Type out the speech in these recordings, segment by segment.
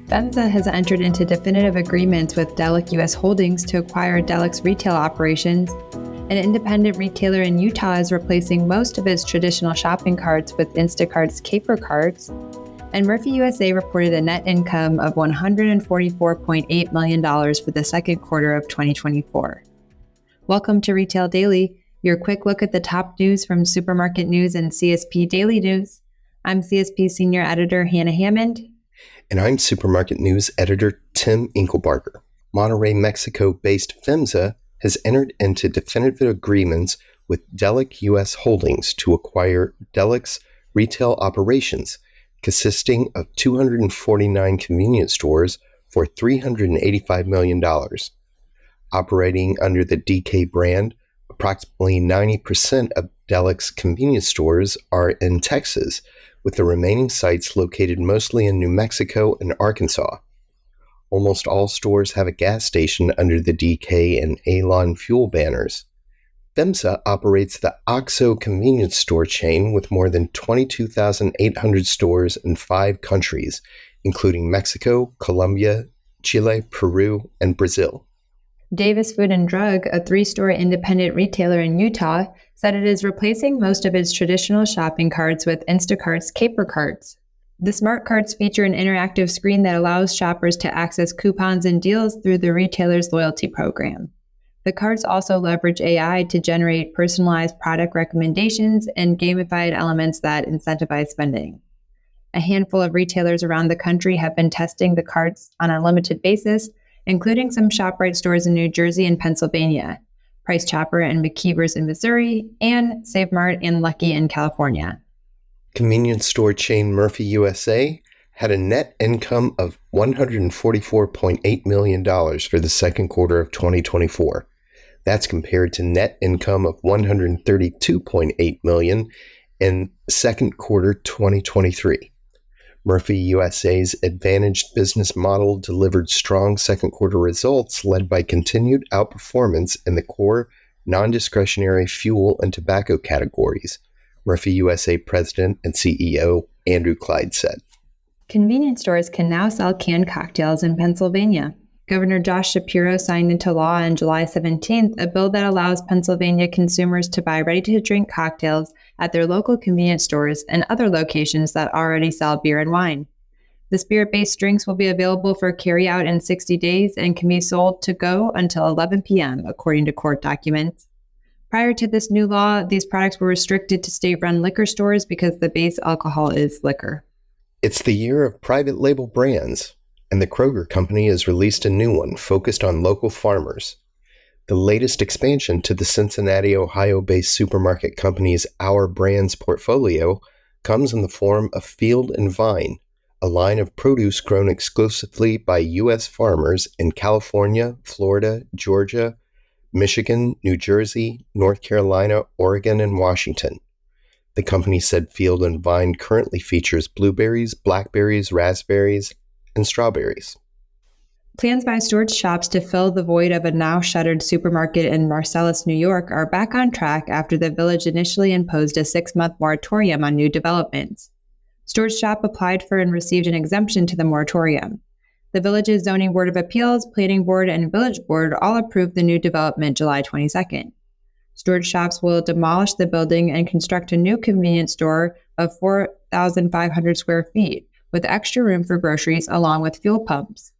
FEMSA has entered into definitive agreements with Delek US Holdings to acquire Delek's retail operations. An independent retailer in Utah is replacing most of its traditional shopping carts with Instacart's Caper carts. And Murphy USA reported a net income of $144.8 million for the second quarter of 2024. Welcome to Retail Daily, your quick look at the top news from Supermarket News and CSP Daily News. I'm CSP Senior Editor Hannah Hammond. And I'm Supermarket News Editor Tim Inkelbarger. Monterrey, Mexico-based FEMSA has entered into definitive agreements with Delek US Holdings to acquire Delek's retail operations, consisting of 249 convenience stores for $385 million. Operating under the DK brand, approximately 90% of Delek's convenience stores are in Texas, with the remaining sites located mostly in New Mexico and Arkansas. Almost all stores have a gas station under the DK and Alon fuel banners. FEMSA operates the OXXO convenience store chain with more than 22,800 stores in 5 countries, including Mexico, Colombia, Chile, Peru, and Brazil. Davis Food and Drug, a 3-store independent retailer in Utah, said it is replacing most of its traditional shopping carts with Instacart's Caper carts. The smart carts feature an interactive screen that allows shoppers to access coupons and deals through the retailer's loyalty program. The carts also leverage AI to generate personalized product recommendations and gamified elements that incentivize spending. A handful of retailers around the country have been testing the carts on a limited basis, including some ShopRite stores in New Jersey and Pennsylvania, Price Chopper and McKeever's in Missouri, and Save Mart and Lucky in California. Convenience store chain Murphy USA had a net income of $144.8 million for the second quarter of 2024. That's compared to net income of $132.8 million in second quarter 2023. Murphy USA's advantaged business model delivered strong second quarter results led by continued outperformance in the core non-discretionary fuel and tobacco categories, Murphy USA President and CEO Andrew Clyde said. Convenience stores can now sell canned cocktails in Pennsylvania. Governor Josh Shapiro signed into law on July 17th a bill that allows Pennsylvania consumers to buy ready-to-drink cocktails at their local convenience stores and other locations that already sell beer and wine. The spirit-based drinks will be available for carry-out in 60 days and can be sold to go until 11 p.m., according to court documents. Prior to this new law, these products were restricted to state-run liquor stores because the base alcohol is liquor. It's the year of private label brands, and the Kroger Company has released a new one focused on local farmers. The latest expansion to the Cincinnati, Ohio-based supermarket company's Our Brands portfolio comes in the form of Field and Vine, a line of produce grown exclusively by U.S. farmers in California, Florida, Georgia, Michigan, New Jersey, North Carolina, Oregon, and Washington. The company said Field and Vine currently features blueberries, blackberries, raspberries, and strawberries. Plans by Stewart's Shops to fill the void of a now-shuttered supermarket in Marcellus, New York are back on track after the village initially imposed a 6-month moratorium on new developments. Stewart's Shop applied for and received an exemption to the moratorium. The village's Zoning Board of Appeals, Planning Board, and Village Board all approved the new development July 22nd. Stewart's Shops will demolish the building and construct a new convenience store of 4,500 square feet, with extra room for groceries along with fuel pumps.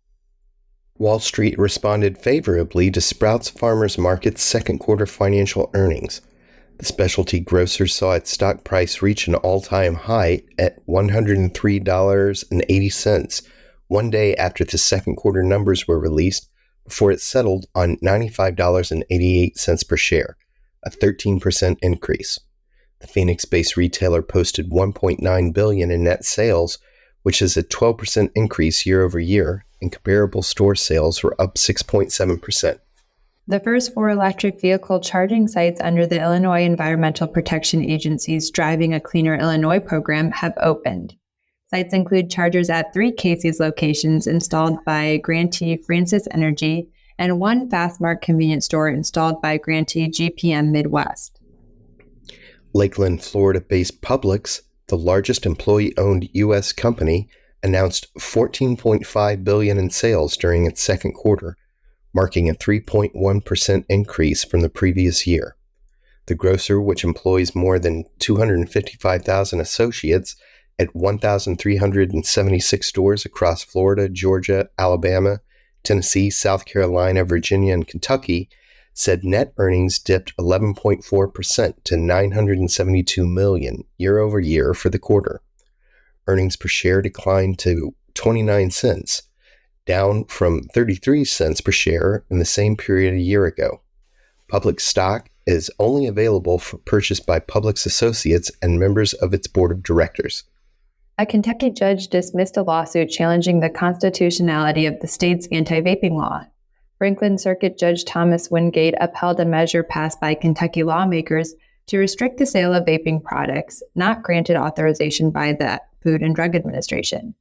Wall Street responded favorably to Sprouts Farmers Market's second quarter financial earnings. The specialty grocer saw its stock price reach an all-time high at $103.80, one day after the second quarter numbers were released, before it settled on $95.88 per share, a 13% increase. The Phoenix-based retailer posted $1.9 billion in net sales, which is a 12% increase year over year, and comparable store sales were up 6.7%. The first 4 electric vehicle charging sites under the Illinois Environmental Protection Agency's Driving a Cleaner Illinois program have opened. Sites include chargers at 3 Casey's locations installed by grantee Francis Energy and 1 Fastmark convenience store installed by grantee GPM Midwest. Lakeland, Florida-based Publix, the largest employee-owned U.S. company, announced $14.5 billion in sales during its second quarter, marking a 3.1% increase from the previous year. The grocer, which employs more than 255,000 associates at 1,376 stores across Florida, Georgia, Alabama, Tennessee, South Carolina, Virginia, and Kentucky, said net earnings dipped 11.4% to $972 million year over year for the quarter. Earnings per share declined to 29 cents, down from 33 cents per share in the same period a year ago. Public stock is only available for purchase by Publix associates and members of its board of directors. A Kentucky judge dismissed a lawsuit challenging the constitutionality of the state's anti-vaping law. Franklin Circuit Judge Thomas Wingate upheld a measure passed by Kentucky lawmakers to restrict the sale of vaping products, not granted authorization by the Food and Drug Administration.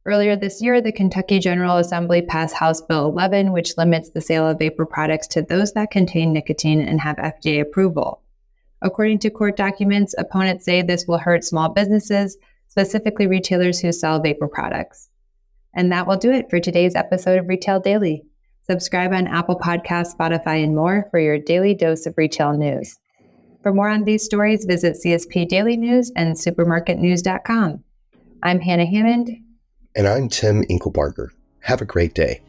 Earlier this year, the Kentucky General Assembly passed House Bill 11, which limits the sale of vapor products to those that contain nicotine and have FDA approval. According to court documents, opponents say this will hurt small businesses, specifically retailers who sell vapor products. And that will do it for today's episode of Retail Daily. Subscribe on Apple Podcasts, Spotify, and more for your daily dose of retail news. For more on these stories, visit CSP Daily News and supermarketnews.com. I'm Hannah Hammond. And I'm Tim Inkelbarger. Have a great day.